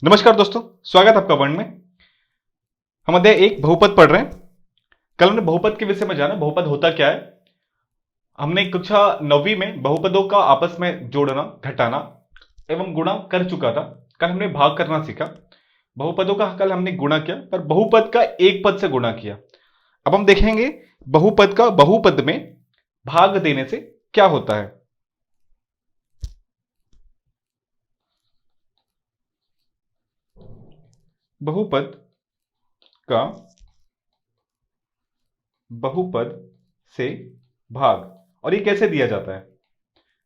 नमस्कार दोस्तों, स्वागत है आपका वर्ण में। हम अध्याय एक बहुपद पढ़ रहे हैं। कल हमने बहुपद के विषय में जाना, बहुपद होता क्या है। हमने कक्षा 9वीं में बहुपदों का आपस में जोड़ना, घटाना एवं गुणा कर चुका था। कल हमने भाग करना सीखा। बहुपदों का कल हमने गुणा किया, पर बहुपद का एक पद से गुणा किया। अब हम देखेंगे बहुपद का बहुपद में भाग देने से क्या होता है। बहुपद का बहुपद से भाग, और ये कैसे दिया जाता है,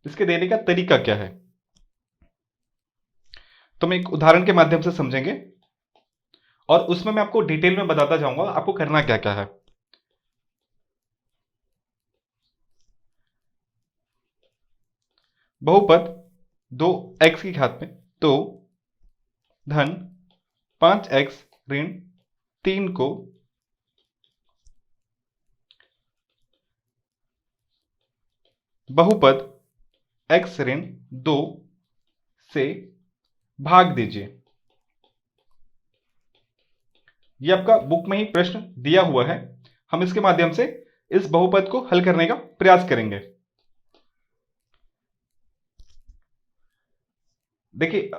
इसके देने का तरीका क्या है, तो हम एक उदाहरण के माध्यम से समझेंगे और उसमें मैं आपको डिटेल में बताता जाऊंगा आपको करना क्या क्या है। बहुपद 2x की घात में 2 धन 5x ऋण 3 को बहुपद x ऋण 2 से भाग दीजिए। यह आपका बुक में ही प्रश्न दिया हुआ है। हम इसके माध्यम से इस बहुपद को हल करने का प्रयास करेंगे। देखिए,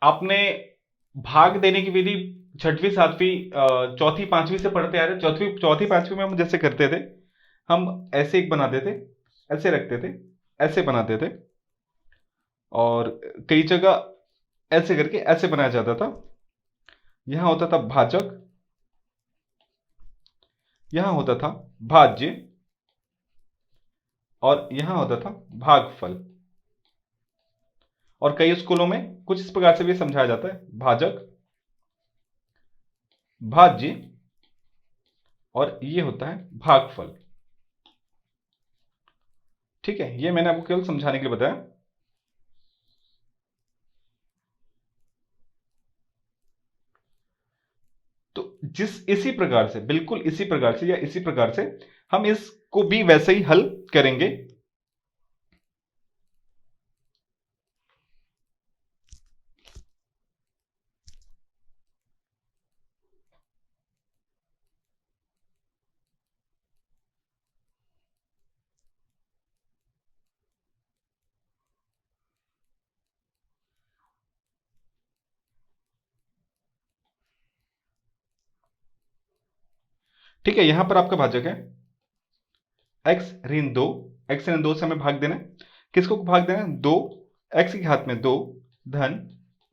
आपने भाग देने की विधि छठवीं सातवीं चौथी पांचवी से पढ़ते आ रहे। चौथी पांचवी में हम जैसे करते थे, हम ऐसे एक बनाते थे, ऐसे रखते थे, ऐसे बनाते थे, और कई जगह ऐसे करके ऐसे बनाया जाता था। यहां होता था भाजक, यहां होता था भाज्य, और यहां होता था भागफल। और कई स्कूलों में कुछ इस प्रकार से भी समझाया जाता है, भाजक, भाज्य, और ये होता है भागफल। ठीक है, ये मैंने आपको केवल समझाने के लिए बताया। तो इसी प्रकार से, बिल्कुल इसी प्रकार से या इसी प्रकार से हम इसको भी वैसे ही हल करेंगे। ठीक है, यहां पर आपका भाजक है x ऋण 2। x ऋण 2 से हमें भाग देना है। किसको भाग देना है? 2 x की घात में 2 धन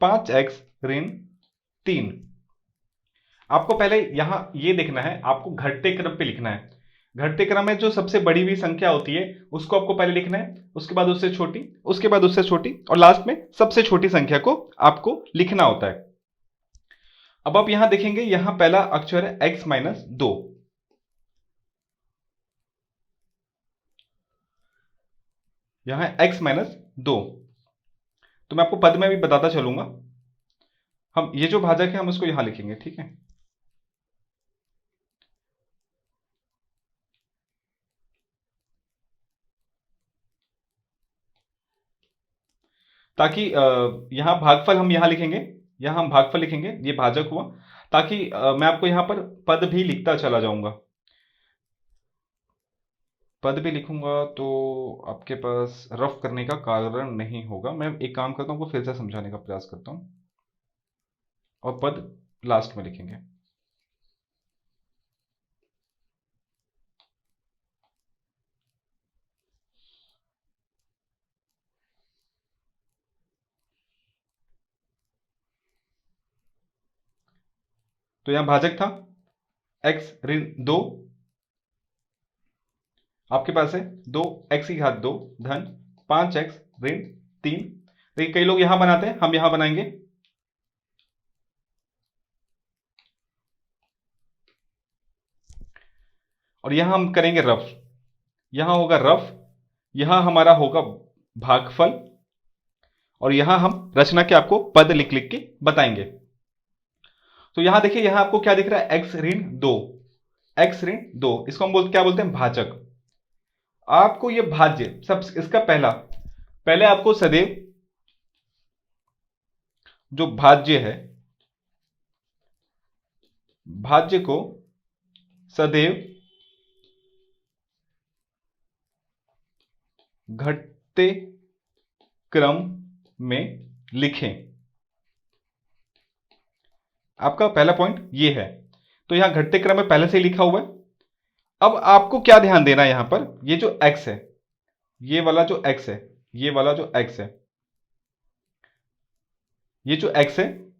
5x ऋण 3। आपको पहले यहां ये देखना है, आपको घटते क्रम पे लिखना है। घटते क्रम में जो सबसे बड़ी हुई संख्या होती है उसको आपको पहले लिखना है, उसके बाद उससे छोटी, उसके बाद उससे छोटी, और लास्ट में सबसे छोटी संख्या को आपको लिखना होता है। अब आप यहां देखेंगे, यहां पहला अक्षर है x माइनस 2। यहां है x माइनस 2। तो मैं आपको पद में भी बताता चलूंगा। हम ये जो भाजक है हम उसको यहां लिखेंगे, ठीक है। ताकि यहां भागफल हम यहां लिखेंगे, यहां हम भागफल लिखेंगे, ये भाजक हुआ। ताकि मैं आपको यहां पर पद भी लिखता चला जाऊंगा। पद भी लिखूंगा तो आपके पास रफ करने का कारण नहीं होगा। मैं एक काम करता हूं, आपको फिर से समझाने का प्रयास करता हूं, और पद लास्ट में लिखेंगे। तो यहां भाजक था x ऋण 2, आपके पास है 2x की घात 2 धन 5x ऋण 3। देखिए, कई लोग यहां बनाते हैं, हम यहां बनाएंगे। और यहां हम करेंगे रफ, यहां होगा रफ, यहां हमारा होगा भागफल, और यहां हम रचना के आपको पद लिख लिख के बताएंगे। तो यहां देखिए, यहां आपको क्या दिख रहा है? x ऋण 2, x ऋण 2, इसको हम क्या बोलते हैं? भाजक। आपको ये भाज्य सब, इसका पहले आपको सदैव जो भाज्य है, भाज्य को सदैव घटते क्रम में लिखें। आपका पहला पॉइंट ये है। तो यहां घटते क्रम में पहले से ही लिखा हुआ है। अब आपको क्या ध्यान देना है, यहां पर ये जो x है, ये वाला जो x है, ये वाला जो x है, ये जो x है,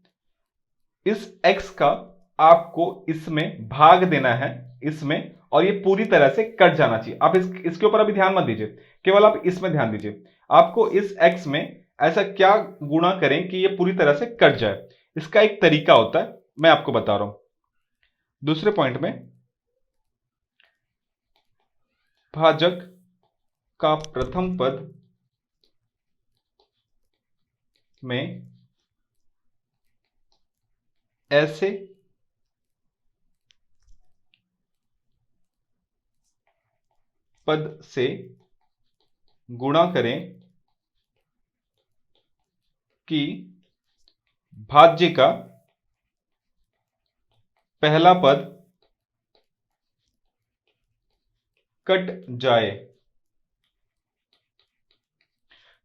इस x का आपको इसमें भाग देना है, इसमें, और ये पूरी तरह से कट जाना चाहिए। आप इसके ऊपर अभी ध्यान मत दीजिए, केवल आप इसमें ध्यान दीजिए। आपको इस x में ऐसा क्या गुणा करें कि ये पूरी तरह से कट जाए। इसका एक तरीका होता है, मैं आपको बता रहा हूं। दूसरे पॉइंट में, भाजक का प्रथम पद में ऐसे पद से गुणा करें कि भाज्य का पहला पद कट जाए।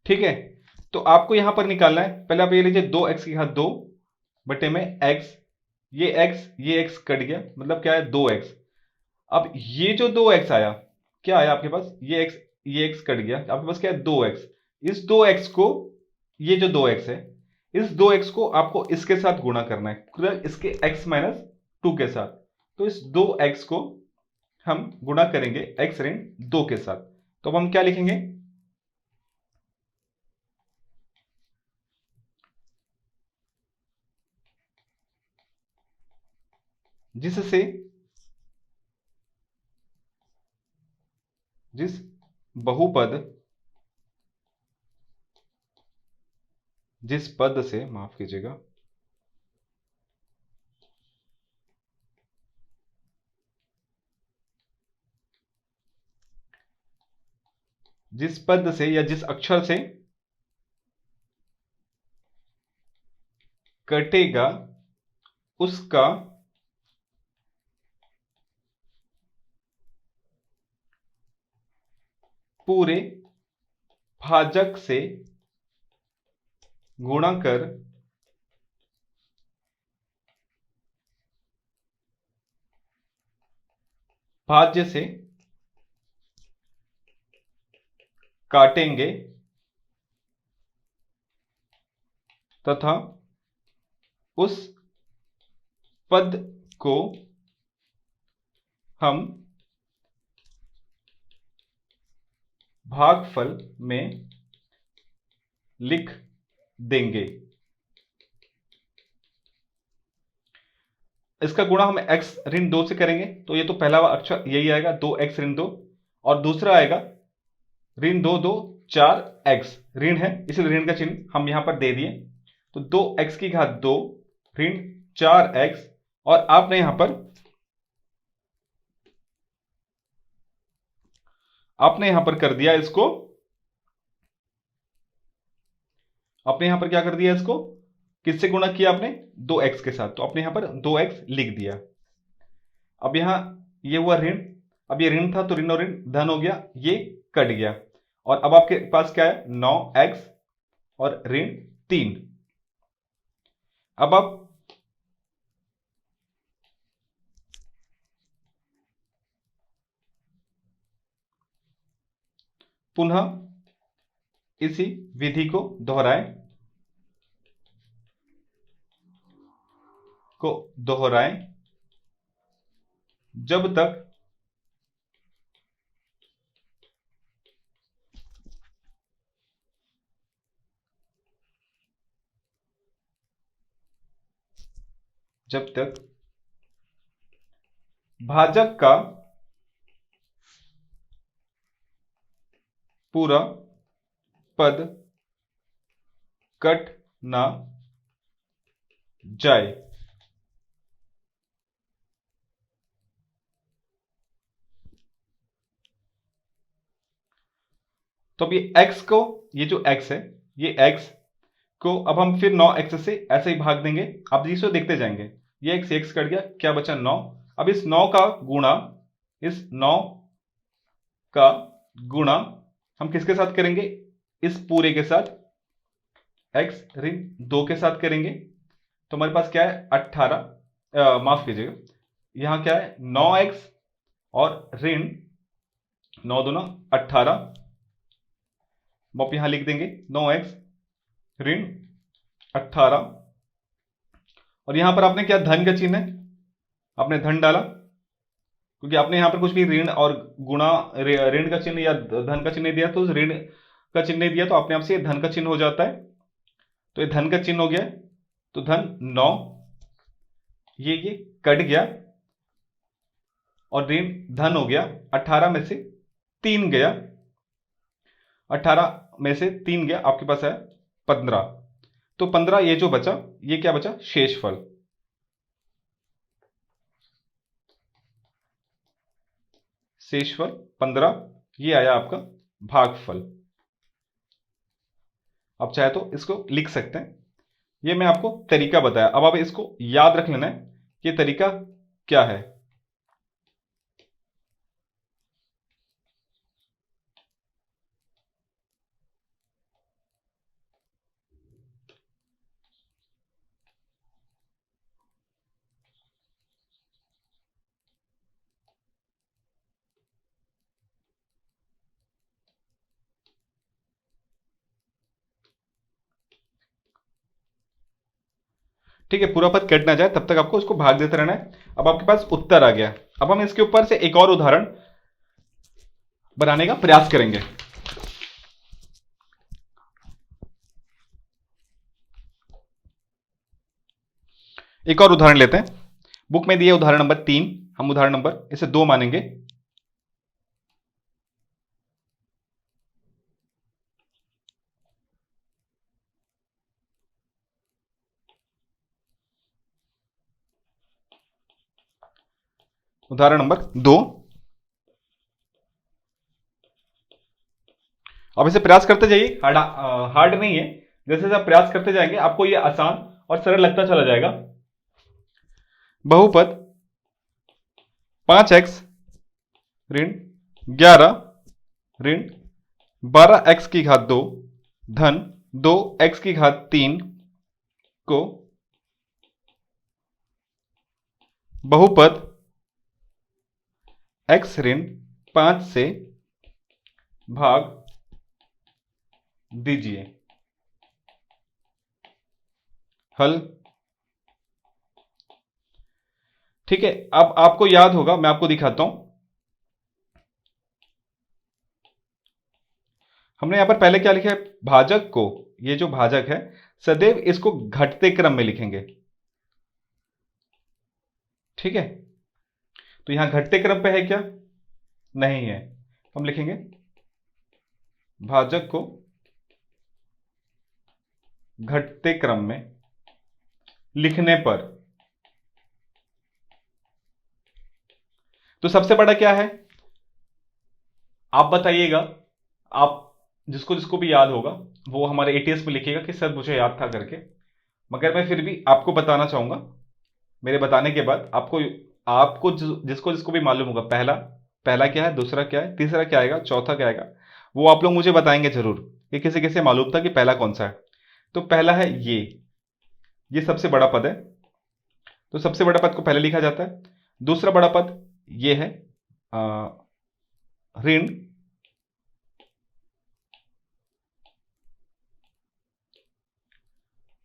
ठीक है, तो आपको यहां पर निकालना है। पहले आप ये लीजिए 2x की घात 2 बटे में x, ये x कट गया, मतलब क्या है 2x। अब ये जो 2x आया, क्या आया आपके पास, ये x कट गया, आपके पास क्या है 2x। इस 2x को, ये जो 2x है, इस 2x को आपको इसके साथ गुणा करना है, इसके x माइनस 2 के साथ। तो इस 2x को हम गुणा करेंगे x ऋण 2 के साथ। तो अब हम क्या लिखेंगे, जिससे, जिस बहुपद, जिस पद से, माफ कीजिएगा, जिस पद से या जिस अक्षर से कटेगा उसका पूरे भाजक से गुणा कर भाज्य से काटेंगे तथा उस पद को हम भागफल में लिख देंगे। इसका गुणा हम x ऋण 2 से करेंगे, तो ये तो पहला अक्षर यही आएगा 2x ऋण 2, और दूसरा आएगा ऋण 2 2 4x, ऋण है इसलिए ऋण का चिन्ह हम यहां पर दे दिए। तो 2x की घात 2 ऋण 4x, और आपने यहां पर कर दिया इसको, आपने यहां पर क्या कर दिया, इसको किससे गुणा किया आपने, 2x के साथ, तो आपने यहां पर 2x लिख दिया। अब यहां ये हुआ ऋण, अब ये ऋण था तो ऋण और ऋण धन हो गया, ये कट गया, और अब आपके पास क्या है 9x और ऋण 3। अब आप पुनः इसी विधि को दोहराएं जब तक भाजक का पूरा पद कट ना जाए। तो अब ये x को, ये जो x है, ये x को अब हम फिर 9x से ऐसे ही भाग देंगे। आप जिसको देखते जाएंगे, ये x कट गया, क्या बचा 9। अब इस 9 का गुणा, इस 9 का गुणा हम किसके साथ करेंगे, इस पूरे के साथ x ऋण 2 के साथ करेंगे। तो हमारे पास क्या है 18, माफ कीजिएगा, यहां क्या है 9x और ऋण 9 दूना 18, आप यहां लिख देंगे 9x ऋण 18। और यहां पर आपने क्या धन का चिन्ह है, आपने धन डाला, क्योंकि आपने यहां पर कुछ भी ऋण और गुणा ऋण का चिन्ह या धन का चिन्ह दिया, तो ऋण का चिन्ह दिया तो अपने आप से धन का चिन्ह हो जाता है। तो ये धन का चिन्ह हो गया, तो धन 9, ये कट गया और ऋण धन हो गया, 18 में से 3 गया, 18 में से 3 गया, आपके पास है 15। तो 15 ये जो बचा, ये क्या बचा, शेषफल। शेषफल 15, ये आया आपका भागफल। आप चाहे तो इसको लिख सकते हैं, ये मैं आपको तरीका बताया। अब आप इसको याद रख लेना है, ये तरीका क्या है। ठीक है, पूरा पद कट ना जाए तब तक आपको इसको भाग देते रहना है। अब आपके पास उत्तर आ गया। अब हम इसके ऊपर से एक और उदाहरण बनाने का प्रयास करेंगे। एक और उदाहरण लेते हैं, बुक में दिया उदाहरण नंबर 3, हम उदाहरण नंबर इसे 2 मानेंगे। उदाहरण नंबर 2, अब इसे प्रयास करते जाइए, हार्ड नहीं है, जैसे जैसे आप प्रयास करते जाएंगे आपको ये आसान और सरल लगता चला जाएगा। बहुपद 5x ऋण 11 ऋण 12x की घात 2 धन 2x की घात 3 को बहुपद x ऋण 5 से भाग दीजिए। हल। ठीक है, अब आपको याद होगा, मैं आपको दिखाता हूं। हमने यहां पर पहले क्या लिखा है, भाजक को, ये जो भाजक है सदैव इसको घटते क्रम में लिखेंगे। ठीक है, तो यहां घटते क्रम पे है क्या, नहीं है, हम लिखेंगे भाजक को घटते क्रम में लिखने पर। तो सबसे बड़ा क्या है, आप बताइएगा, आप जिसको जिसको भी याद होगा वो हमारे एटीएस में लिखिएगा कि सर मुझे याद था करके। मगर मैं फिर भी आपको बताना चाहूंगा, मेरे बताने के बाद आपको आपको जिसको जिसको भी मालूम होगा, पहला पहला क्या है, दूसरा क्या है, तीसरा क्या आएगा, चौथा क्या आएगा, वो आप लोग मुझे बताएंगे जरूर कि किसे किसे मालूम था कि पहला कौन सा है। तो पहला है ये सबसे बड़ा पद है, तो सबसे बड़ा पद को पहले लिखा जाता है। दूसरा बड़ा पद ये है ऋण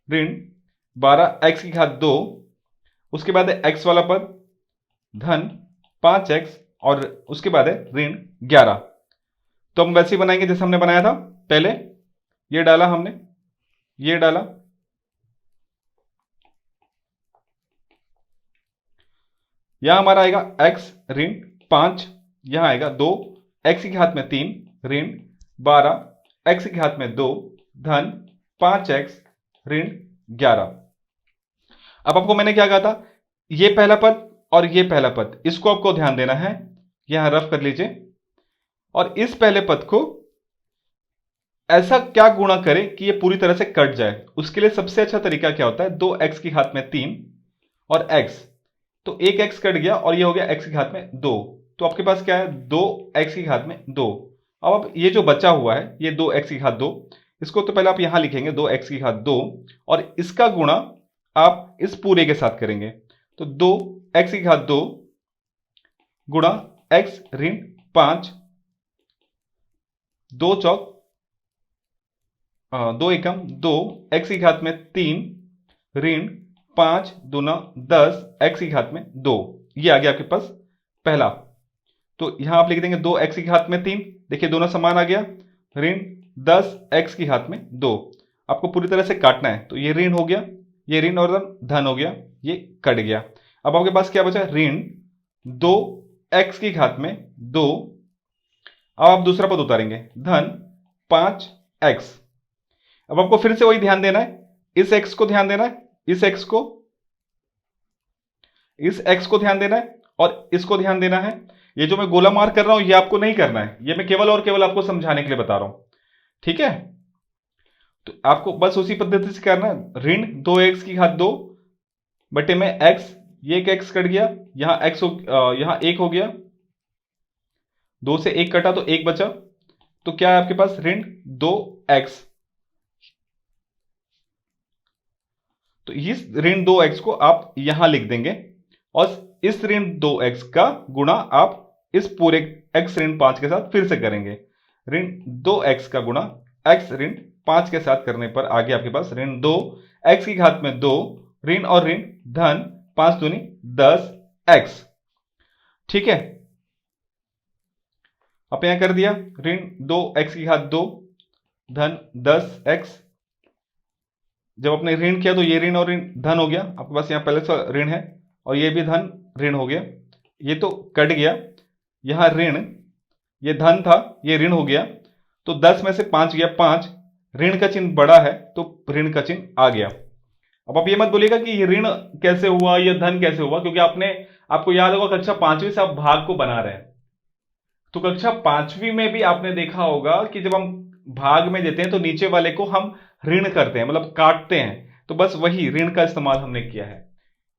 ऋण 12x की घात 2, उसके बाद है x वाला पद धन 5x, और उसके बाद है ऋण 11। तो हम वैसे ही बनाएंगे जैसे हमने बनाया था पहले, ये डाला हमने, ये डाला, यहां हमारा आएगा x ऋण 5, यहां आएगा 2 x की घात में 3 ऋण 12 x की घात में 2 धन 5x ऋण 11। अब आपको मैंने क्या कहा था, ये पहला पद और ये पहला पद, इसको आपको ध्यान देना है, यहां रफ कर लीजिए। और इस पहले पद को ऐसा क्या गुणा करें कि ये पूरी तरह से कट जाए? उसके लिए सबसे अच्छा तरीका क्या होता है, 2x की घात में 3 और x, तो एक x कट गया और ये हो गया x की घात में 2, तो आपके पास क्या है, 2x की घात में 2। अब ये जो बचा हुआ है ये 2x की घात 2, इसको तो पहले आप यहां लिखेंगे 2x की घात 2, और इसका गुणा आप इस पूरे के साथ करेंगे, तो 2x की घात 2 गुणा x ऋण 5, 2 चौक 2 एकम 2, x की घात में 3 ऋण 5 दूना 10 x की घात में 2, ये आ गया आपके पास पहला। तो यहां आप लिख देंगे 2x की घात में 3, देखिए दोनों समान आ गया, ऋण 10x की घात में 2। आपको पूरी तरह से काटना है, तो ये ऋण हो गया, ये ऋण और धन हो गया, ये कट गया। अब आपके पास क्या बचा, ऋण 2x की घात में 2। अब आप दूसरा पद उतारेंगे, धन 5x। अब आपको फिर से वही ध्यान देना है, इस x को ध्यान देना है, इस x को ध्यान देना है और इसको ध्यान देना है। ये जो मैं गोला मार कर रहा हूं ये आपको नहीं करना है, ये मैं केवल और केवल आपको समझाने के लिए बता रहा हूं, ठीक है? तो आपको बस उसी पद्धति से करना है, ऋण 2x की घात 2 बटे में x, ये एक x कट गया, यहां यहां 1 हो गया, 2 से 1 कटा तो 1 बचा, तो क्या है आपके पास, ऋण 2x। तो इस ऋण 2x को आप यहां लिख देंगे और इस ऋण 2x का गुणा आप इस पूरे x ऋण 5 के साथ फिर से करेंगे, ऋण 2x का गुणा x ऋण 5 के साथ करने पर आगे आपके पास ऋण 2x की घात में 2 ऋण और ऋण धन 5 दूनी 10x, ठीक है? आप यहां कर दिया, ऋण 2x की घात 2 धन 10x। जब आपने ऋण किया तो ये ऋण और ऋण धन हो गया, आपके पास यहां पहले से ऋण है और ये भी धन ऋण हो गया, ये तो कट गया, यहां ऋण, ये धन था ये ऋण हो गया, तो 10 में से 5 गया 5, ऋण का चिन्ह बड़ा है तो ऋण का चिन्ह आ गया। अब आप ये मत बोलिएगा कि ये ऋण कैसे हुआ, ये धन कैसे हुआ, क्योंकि आपको याद होगा कक्षा 5वीं से आप भाग को बना रहे हैं, तो कक्षा 5वीं में भी आपने देखा होगा कि जब हम भाग में देते हैं तो नीचे वाले को हम ऋण करते हैं, मतलब काटते हैं, तो बस वही ऋण का इस्तेमाल हमने किया है।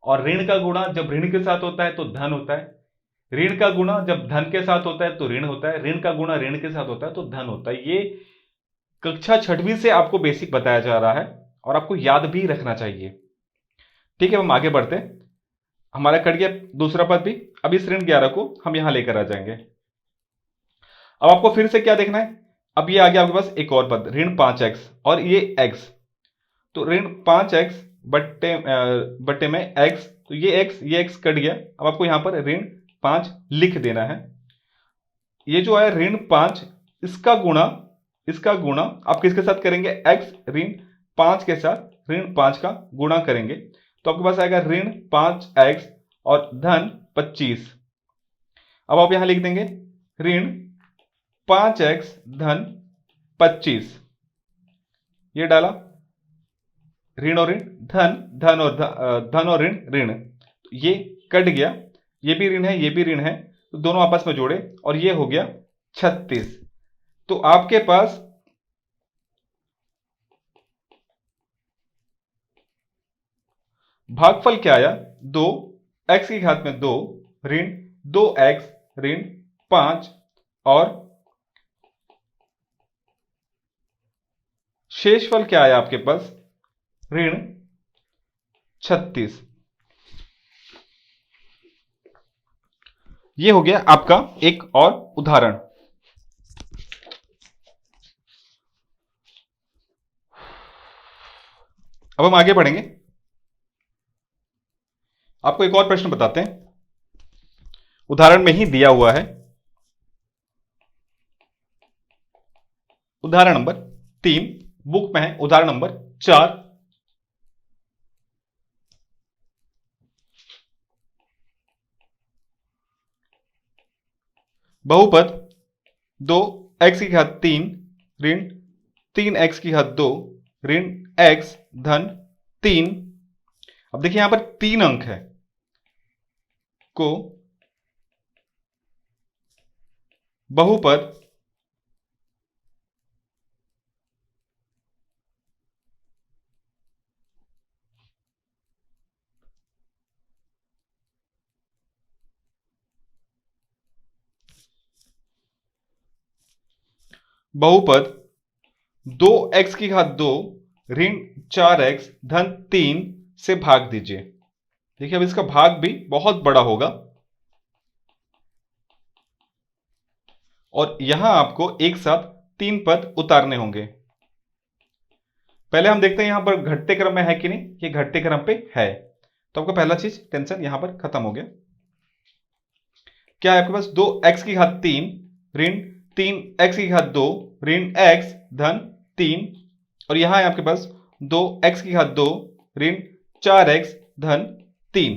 और ऋण का गुणा जब ऋण के साथ होता है तो धन होता है, ऋण का गुणा जब धन के साथ होता है तो ऋण होता है, ऋण का गुणा ऋण के साथ होता है तो धन होता है। ये कक्षा 6वीं से आपको बेसिक बताया जा रहा है और आपको याद भी रखना चाहिए, ठीक है? हम आगे बढ़ते हैं, हमारा कट गया दूसरा पद भी, अब इस ऋण 11 को हम यहां लेकर आ जाएंगे। अब आपको फिर से क्या देखना है, अब ये आ गया आपके पास एक और पद, ऋण 5x और ये x, तो ऋण 5x बट्टे में x, तो ये x कट गया, अब आपको यहां पर ऋण 5 लिख देना है। ये जो है ऋण 5, इसका गुणा आप किसके साथ करेंगे, x ऋण 5 के साथ ऋण 5 का गुणा करेंगे, तो आपके पास आएगा ऋण 5x और धन 25। अब आप यहां लिख देंगे ऋण 5x धन 25, ये डाला, ऋण और ऋण धन और ऋण ऋण, तो ये कट गया, ये भी ऋण है ये भी ऋण है, तो दोनों आपस में जोड़े और ये हो गया 36। तो आपके पास भागफल क्या आया, 2x की घात में 2 ऋण 2x ऋण 5 और शेषफल क्या आया आपके पास, ऋण 36। ये हो गया आपका एक और उदाहरण। अब हम आगे बढ़ेंगे, आपको एक और प्रश्न बताते हैं, उदाहरण में ही दिया हुआ है, उदाहरण नंबर 3 बुक में है, उदाहरण नंबर 4। बहुपद 2x की घात 3 ऋण 3x की घात 2 ऋण x धन 3। अब देखिए यहां पर 3 अंक है, को बहुपद बहुपद 2x की घात 2 ऋण 4x धन 3 से भाग दीजिए। देखिए अब इसका भाग भी बहुत बड़ा होगा और यहां आपको एक साथ 3 पद उतारने होंगे। पहले हम देखते हैं यहां पर घटते क्रम में है कि नहीं। ये घटते क्रम पे है, तो आपका पहला चीज टेंशन यहां पर खत्म हो गया। क्या है आपके पास 2x की घात 3 ऋण 3x की घात 2 ऋण x धन 3, और यहां है आपके पास 2x की घात 2 ऋण 4x धन 3।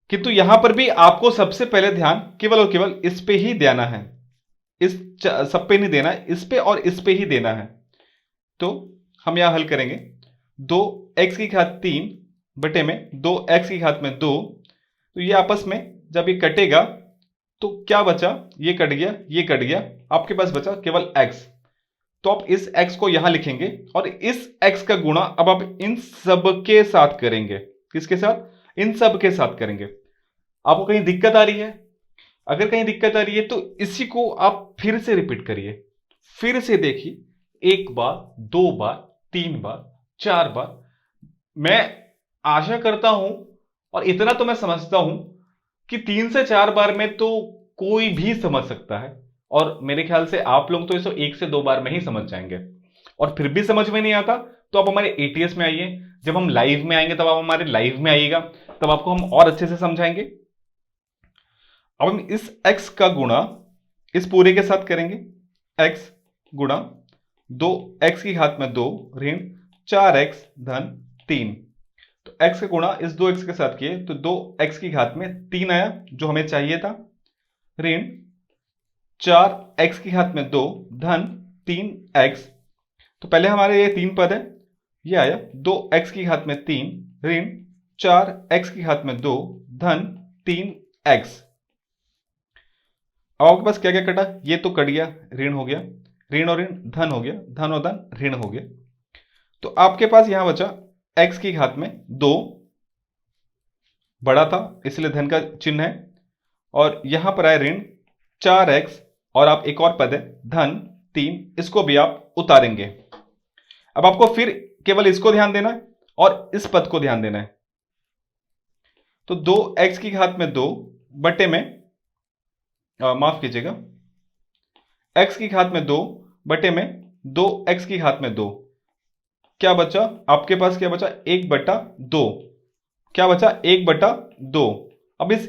किंतु यहां पर भी आपको सबसे पहले ध्यान केवल और केवल इस पे ही देना है, इस सब पे नहीं देना, इस पे और इस पे ही देना है। तो हम यहां हल करेंगे 2x की घात 3 बटे में 2x की घात में 2, तो ये आपस में जब ये कटेगा तो क्या बचा, ये कट गया, ये कट गया, आपके पास बचा केवल x। तो आप इस x को यहां लिखेंगे और इस x का गुणा अब आप इन सब के साथ करेंगे। किसके साथ? इन सब के साथ करेंगे। आपको कहीं दिक्कत आ रही है? अगर कहीं दिक्कत आ रही है तो इसी को आप फिर से रिपीट करिए, फिर से देखिए, 1 बार, 2 बार, 3 बार, 4 बार। मैं आशा करता हूं और इतना तो मैं समझता हूं कि 3 से 4 बार में तो कोई भी समझ सकता है, और मेरे ख्याल से आप लोग तो इसे 1 से 2 बार में ही समझ जाएंगे। और फिर भी समझ में नहीं आता तो आप हमारे एटीएस में आइए, जब हम लाइव में आएंगे तब आप हमारे लाइव में आइएगा, तब आपको हम और अच्छे से समझाएंगे। अब हम इस x का गुणा इस पूरे के साथ करेंगे, x गुणा 2x की घात में 2 ऋण 4x धन 3। तो x का गुणा इस 2x के साथ किए तो 2x की घात में 3 आया जो हमें चाहिए था, ऋण 4x की घात में 2 धन 3x। तो पहले हमारे ये 3 पद है, ये आया 2x की घात में 3 ऋण 4x की घात में 2 धन 3x। अब आपके पास क्या क्या कटा? ये तो कट गया, ऋण हो गया, ऋण और ऋण धन हो गया, धन और धन ऋण हो गया। तो आपके पास यहां बचा x की घात में 2, बड़ा था इसलिए धन का चिन्ह है, और यहां पर आए ऋण 4x, और आप एक और पद है धन 3, इसको भी आप उतारेंगे। अब आपको फिर केवल इसको ध्यान देना है और इस पद को ध्यान देना है। तो 2x की घात में 2 बटे में माफ कीजिएगा, x की घात में 2 बटे में 2x की घात में 2, क्या बचा आपके पास? क्या बचा? 1/2। क्या बचा? 1/2। अब इस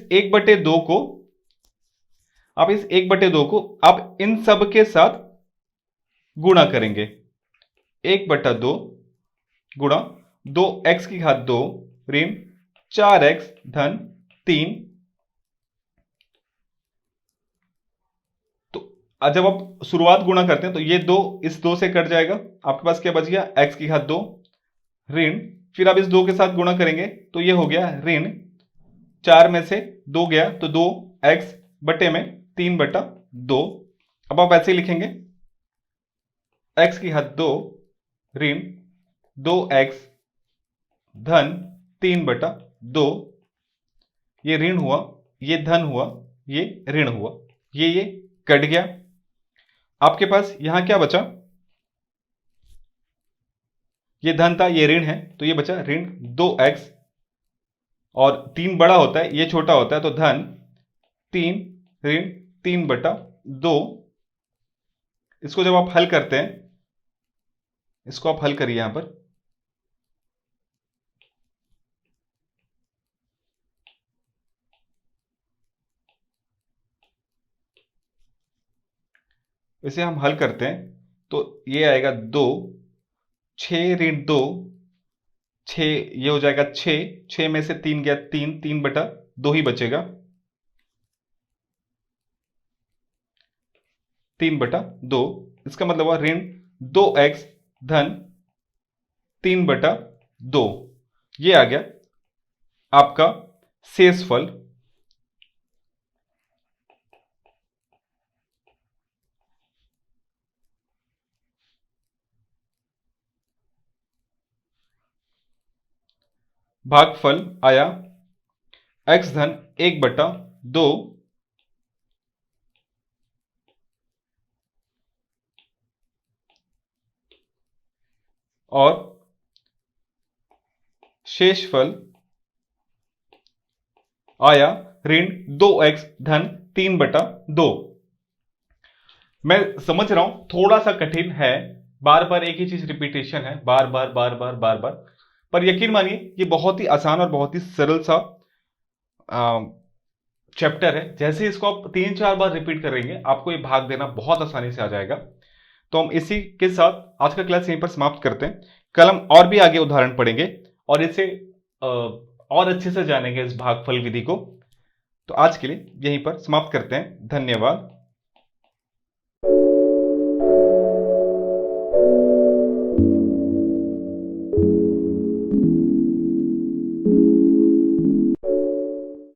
1/2 को आप इन सब के साथ गुणा करेंगे। 1/2 गुणा 2x की घात 2 ऋण 4x धन 3। तो जब आप शुरुआत गुणा करते हैं तो ये 2 इस 2 से कट जाएगा, आपके पास क्या बच गया? x की घात 2 ऋण, फिर आप इस 2 के साथ गुणा करेंगे तो ये हो गया ऋण 4 में से 2 गया तो 2x बटे में 3/2। अब आप ऐसे ही लिखेंगे x की घात 2 ऋण 2x धन 3/2। ये ऋण हुआ, ये धन हुआ, ये ऋण हुआ, ये कट गया। आपके पास यहां क्या बचा? ये धन था, ये ऋण है, तो ये बचा ऋण 2x, और 3 बड़ा होता है, ये छोटा होता है, तो धन 3 ऋण 3/2। इसको जब आप हल करते हैं, इसको आप हल करिए यहां पर, इसे हम हल करते हैं तो ये आएगा 2, 6 ऋण 2, 6, ये हो जाएगा 6, 6 में से 3 गया 3, 3/2 ही बचेगा, 3/2। इसका मतलब हुआ ऋण 2x धन 3/2। ये आ गया आपका शेष फल। भागफल आया x धन 1/2 और शेषफल आया ऋण 2x धन 3/2। मैं समझ रहा हूं थोड़ा सा कठिन है, बार बार एक ही चीज रिपीटेशन है, बार बार बार बार बार बार, पर यकीन मानिए ये बहुत ही आसान और बहुत ही सरल सा चैप्टर है। जैसे इसको आप 3-4 बार रिपीट करेंगे आपको ये भाग देना बहुत आसानी से आ जाएगा। तो हम इसी के साथ आज का क्लास यहीं पर समाप्त करते हैं। कल हम और भी आगे उदाहरण पढ़ेंगे और इसे और अच्छे से जानेंगे इस भागफल विधि को। तो आज के लिए यहीं पर समाप्त करते हैं। धन्यवाद।